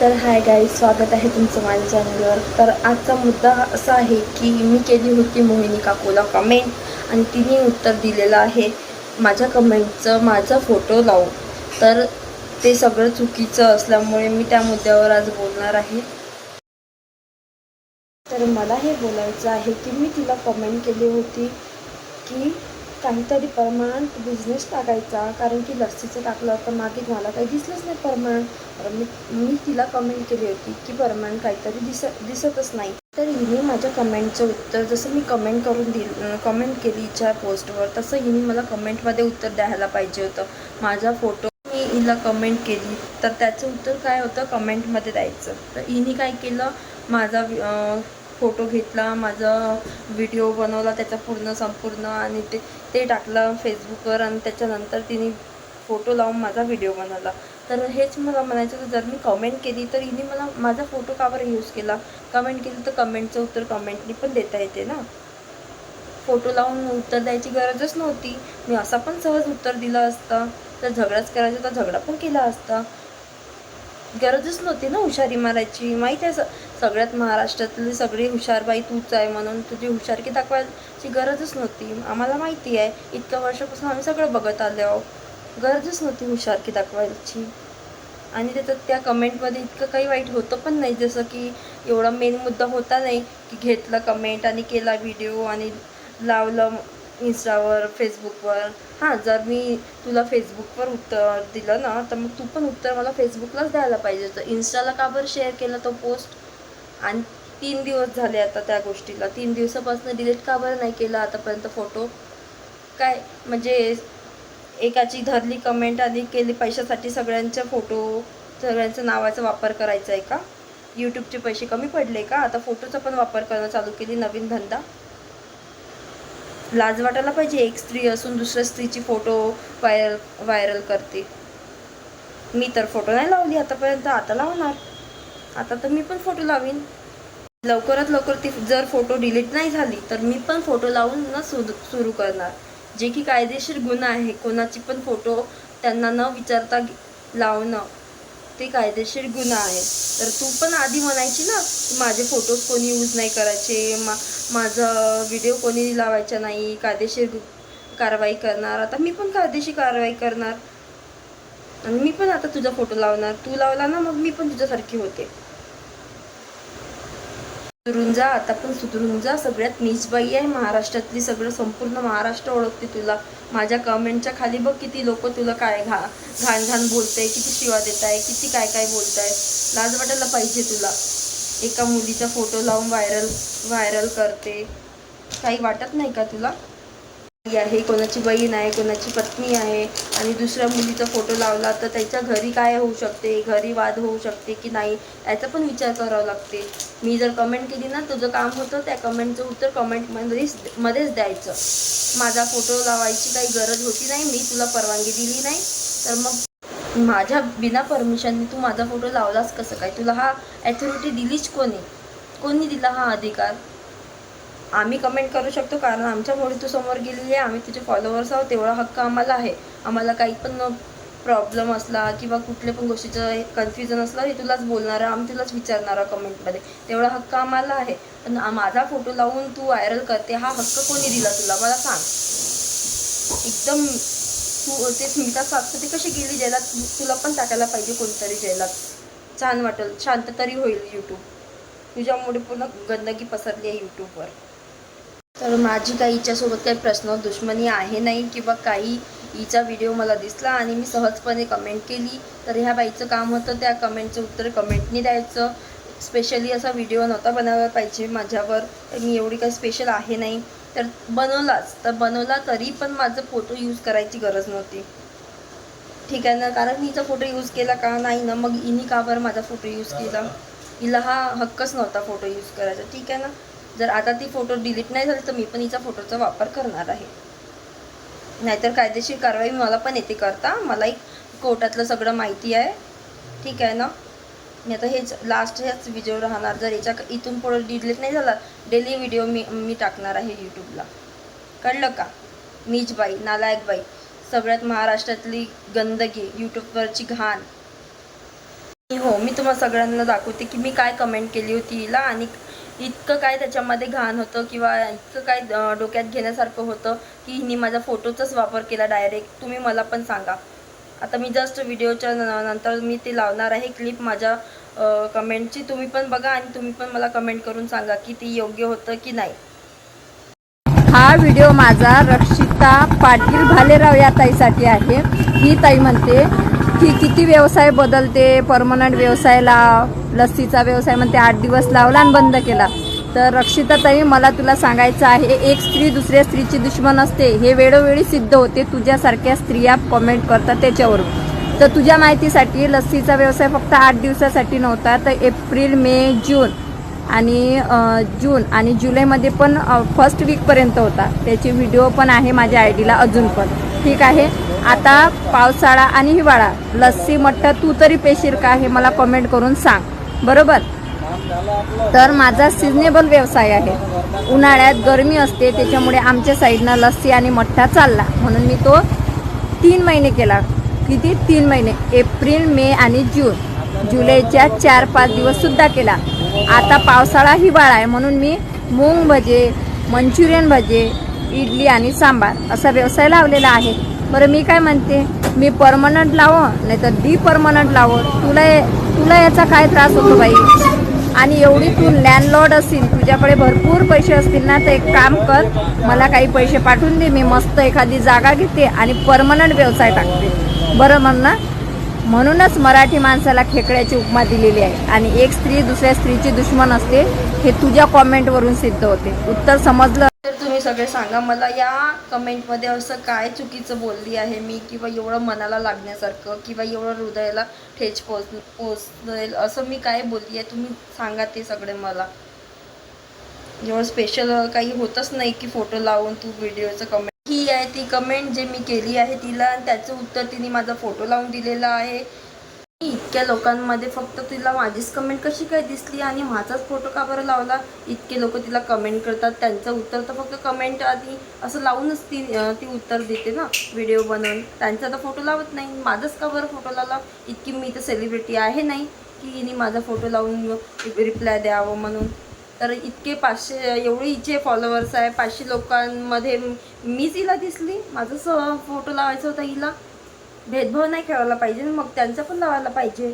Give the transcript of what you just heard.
तर hi guys, स्वागत आहे तुमचं माझ्या चॅनलवर. तर आजचा मुद्दा असा आहे की मी केली होती मोहिनी काकूला कमेंट आणि तिने उत्तर दिलेलं आहे माझ्या कमेंटचं माझा फोटो लावून. तर ते सगळं चुकीचं असल्यामुळे मी त्या मुद्द्यावर आज बोलणार आहे. तर मला हे बोलायचं आहे की मी तिला कमेंट केली होती की काहीतरी परमनंट बिझनेस टाकायचा, कारण की लस्सीचं टाकलं तर मागे मला काही दिसलंच नाही परमनंट. तर मी तिला कमेंट केली होती की परमनंट काहीतरी दिसतच नाही. तर हिने माझ्या कमेंटचं उत्तर, जसं मी कमेंट केली हिच्या पोस्टवर, तसं हिने मला कमेंटमध्ये उत्तर द्यायला पाहिजे होतं. माझा फोटो मी हिला कमेंट केली तर त्याचं उत्तर काय होतं, कमेंटमध्ये द्यायचं. तर हिने काय केलं, माझा फोटो घेतला, माझा व्हिडिओ बनवला त्याचा संपूर्ण आणि ते टाकलं फेसबुकवर आणि त्याच्यानंतर तिने फोटो लावून माझा व्हिडिओ बनवला. तर हेच मला म्हणायचं होतं, जर मी कमेंट केली तर हिने मला माझा फोटो का बरं यूज केला. कमेंट केली तर कमेंटचं उत्तर कमेंटनी पण देता येते ना. फोटो लावून उत्तर द्यायची गरजच नव्हती. मी असा पण सहज उत्तर दिलं असतं. तर झगडाच करायचा तर झगडा पण केला असता. गरजच नव्हती ना हुशारी मारायची. माहीत आहे सगळ्यात महाराष्ट्रातली सगळी हुशारबाई तूच आहे, म्हणून तुझी हुशारकी दाखवायची गरजच नव्हती. आम्हाला माहिती आहे, इतक्या वर्षापासून आम्ही सगळं बघत आलो आहोत. गरजच नव्हती हुशारकी दाखवायची. आणि त्याच्यात त्या कमेंटमध्ये इतकं काही वाईट होतं पण नाही, जसं की एवढा मेन मुद्दा होता नाही की घेतलं कमेंट आणि केला व्हिडिओ आणि लावलं इंस्टावर फेसबुकवर. हां, जर मी तुला फेसबुकवर उत्तर दिलं ना, तर मग तू पण उत्तर मला फेसबुकलाच द्यायला पाहिजे होतं. इंस्टाला का बरं शेअर केला तो पोस्ट? आणि 3 दिवस झाले आता त्या गोष्टीला. 3 दिवसापासून डिलीट का बरं नाही केला आतापर्यंत फोटो? काय म्हणजे एकाची धरली कमेंट आणि केली पैशासाठी सगळ्यांच्या फोटो, सगळ्यांच्या नावाचा वापर करायचा आहे का? यूट्यूबचे पैसे कमी पडले का? आता फोटोचा पण वापर करणं चालू केली, नवीन धंदा. लाज वाटायला पाहिजे, एक स्त्री असून दुसऱ्या स्त्रीची फोटो व्हायरल करते. मी तर फोटो नाही लावली आतापर्यंत, आता लावणार. आता तर मी पण फोटो लावीन. लवकरात लवकर ती जर फोटो डिलीट नाही झाली तर मी पण फोटो लावून न सुरू करणार, जे की कायदेशीर गुन्हा आहे. कोणाची पण फोटो त्यांना न विचारता लावणं ते कायदेशीर गुन्हा आहे. तर तू पण आधी म्हणायची ना की माझे फोटोज कोणी यूज नाही करायचे, माझा व्हिडिओ कोणी लावायचा नाही, कायदेशीर कारवाई करणार. आता मी पण कायदेशीर कारवाई करणार आणि मी पण आता तुझा फोटो लावणार. तू लावला ना, मग मी पण तुझ्यासारखी होते. सुधरून जा, आता पण सुधरून जा. सगळ्यात नीचबाई आहे महाराष्ट्रातली, सगळं संपूर्ण महाराष्ट्र ओळखते तुला. माझ्या कमेंटच्या खाली बघ किती लोक तुला काय घाण घाण बोलताय, किती शिवा देत आहे, किती काय काय बोलताय. लाज वाटायला पाहिजे तुला. एका मुलीचा फोटो लावून व्हायरल करते, काही वाटत नाही का तुला? आहे, कोणाची बहीण आहे, कोणाची पत्नी आहे आणि दुसऱ्या मुलीचा फोटो लावला तर त्याच्या घरी काय होऊ शकते, घरी वाद होऊ शकते की नाही, याचा पण विचार करावा लागते. मी जर कमेंट केली ना, तुझं काम होतं त्या कमेंटचं उत्तर कमेंटमध्येच द्यायचं. माझा फोटो लावायची काही गरज होती नाही, मी तुला परवानगी दिली नाही, तर मग माझ्या बिना परमिशनने तू माझा फोटो लावलास कसं काय? तुला हा ॲथॉरिटी दिलीच कोणी दिला हा अधिकार? आम्ही कमेंट करू शकतो कारण आमच्यामुळे तू समोर गेलेली आहे, आम्ही तुझे फॉलोअर्स आहोत, तेवढा हक्क आम्हाला आहे. आम्हाला काही पण प्रॉब्लेम असला किंवा कुठल्या पण गोष्टीचं कन्फ्युजन असलं हे तुलाच बोलणार, आम्ही तुलाच विचारणार कमेंटमध्ये, तेवढा हक्क आम्हाला आहे. पण माझा फोटो लावून तू व्हायरल करते, हा हक्क कोणी दिला तुला मला सांग. एकदम तू ते स्मिता सातपुते कशी गेली जेलात, तुला पण टाकायला पाहिजे कोणतरी जेलात. छान वाटेल, शांत तरी होईल यूट्यूब. तुझ्यामुळे पूर्ण गंदगी पसरली आहे यूट्यूबवर. तर माझी काही हिच्यासोबत काही पर्सनल दुश्मनी आहे नाही किंवा काही. हिचा व्हिडिओ मला दिसला आणि मी सहजपणे कमेंट केली, तर ह्या बाईचं काम होतं त्या कमेंटचं उत्तर कमेंटनी द्यायचं. स्पेशली असा व्हिडिओ नव्हता बनवायला पाहिजे माझ्यावर, मी एवढी काही स्पेशल आहे नाही. तर बनवला तरी पण माझं फोटो यूज करायची गरज नव्हती. ठीक आहे ना, कारण हिचा फोटो यूज केला का नाही ना, मग हिने का बरं माझा फोटो यूज केला? हिला हा हक्कच नव्हता फोटो यूज करायचा. ठीक आहे ना, जर आता ती फोटो डिलीट नाही झाली तर मी पण हिचा फोटोचा वापर करणार आहे. नाहीतर कायदेशीर कारवाई मला पण येते करता, मलाही कोर्टातलं सगळं माहिती आहे. ठीक आहे ना. मी आता ह्याच व्हिडिओ राहणार. जर इथून पुढे डिलीट नाही झाला, डेली व्हिडिओ मी टाकणार आहे यूट्यूबला. कळलं का? नीच बाई, नालायक बाई, सगळ्यात महाराष्ट्रातली गंदगी, यूट्यूबवरची घाण. हो, मी तुम्हाला सगळ्यांना दाखवते की मी काय कमेंट केली होती हिला, आणि इतकं काय त्याच्यामध्ये घाण होतं किंवा इतकं काय डोक्यात घेण्यासारखं होतं की हिने माझा फोटोचाच वापर केला डायरेक्ट. तुम्ही मला पण सांगा. आता मी जस्ट व्हिडिओच्या नंतर मी ते लावणार आहे क्लिप माझ्या कमेंटची. तुम्ही पण बघा आणि तुम्ही पण मला कमेंट करून सांगा की ती योग्य होतं की नाही. हा व्हिडिओ माझा रक्षिता पाटील भालेराव या ताईसाठी आहे. ही ताई म्हणते की किती व्यवसाय बदलते, परमनंट व्यवसायाला लस्सीचा व्यवसाय म्हणते 8 दिवस लावला आणि बंद केला. तर रक्षिता ताई, मला तुला सांगायचं आहे, एक स्त्री दुसऱ्या स्त्रीची दुश्मन असते हे वेळोवेळी सिद्ध होते. तुझ्यासारख्या स्त्रिया कमेंट करतात त्याच्यावरून. तर तुझ्या माहितीसाठी लस्सीचा व्यवसाय फक्त 8 दिवसासाठी नव्हता, तर एप्रिल, मे, जून आणि जुलैमध्ये पण फर्स्ट वीकपर्यंत होता. त्याचे व्हिडिओ पण आहे माझ्या आयडीला अजून पण. ठीक आहे. आता पावसाळा आणि हिवाळा लस्सी मठ्ठा तू तरी पेशील का हे मला कमेंट करून सांग, बरोबर. तर माझा सिजनेबल व्यवसाय आहे. उन्हाळ्यात गरमी असते त्याच्यामुळे आमच्या साईडनं लस्सी आणि मठ्ठा चालला, म्हणून मी तो 3 महिने केला. किती? 3 महिने, एप्रिल, मे आणि जुलैच्या 4-5 दिवस सुद्धा केला. आता पावसाळा हिवाळा आहे म्हणून मी मूग भजे, मंचुरियन भजे, इडली आणि सांबार असा व्यवसाय लावलेला आहे. बरं, मी काय म्हणते, मी परमनंट लावं नाही तर परमनंट लावं, तुला याचा काय त्रास होतो बाई? आणि एवढी तू लँडलॉर्ड असतील, तुझ्याकडे भरपूर पैसे असतील ना, तर एक काम कर, मला काही पैसे पाठवून दे, मी मस्त एखादी जागा घेते आणि परमनंट व्यवसाय टाकते, बरं म्हणणं. म्हणूनच मराठी माणसाला खेकड्याची उपमा दिलेली आहे. आणि एक स्त्री दुसऱ्या स्त्रीची दुश्मन असते हे तुझ्या कॉमेंटवरून सिद्ध होते. उत्तर समजलं? तर तुम्ही सगळे सांगा मला या कमेंटमध्ये असं काय चुकीचं बोलली आहे मी, किंवा एवढं मनाला लागण्यासारखं किंवा एवढं हृदयाला ठेच पोचेल असं मी काय बोलली आहे. तुम्ही सांगा ते सगळे मला. एवढं स्पेशल काही होतच नाही की फोटो लावून तू व्हिडिओचं कमेंट ही आहे ती कमेंट जे मी केली आहे तिला, आणि त्याचं उत्तर तिने माझा फोटो लावून दिलेला आहे. इतक्या लोकांमध्ये फक्त तिला माझीच कमेंट कशी काय दिसली आणि माझाच फोटो का बरं लावला? इतके लोक तिला कमेंट करतात, त्यांचं उत्तर तर फक्त कमेंट आधी असं लावूनच ती उत्तर देते ना व्हिडिओ बनवून. त्यांचा तर फोटो लावत नाही, माझाच का बरं फोटो लावला? इतकी मी तर सेलिब्रिटी आहे नाही की हिने माझा फोटो लावून रिप्लाय द्यावं म्हणून. तर इतके 500 एवढे हिचे फॉलोअर्स आहे, 500 लोकांमध्ये मीच हिला दिसली, माझाच फोटो लावायचा होता हिला. भेदभाव नाही करायला पाहिजे, मग त्यांचा पण लावायला पाहिजे.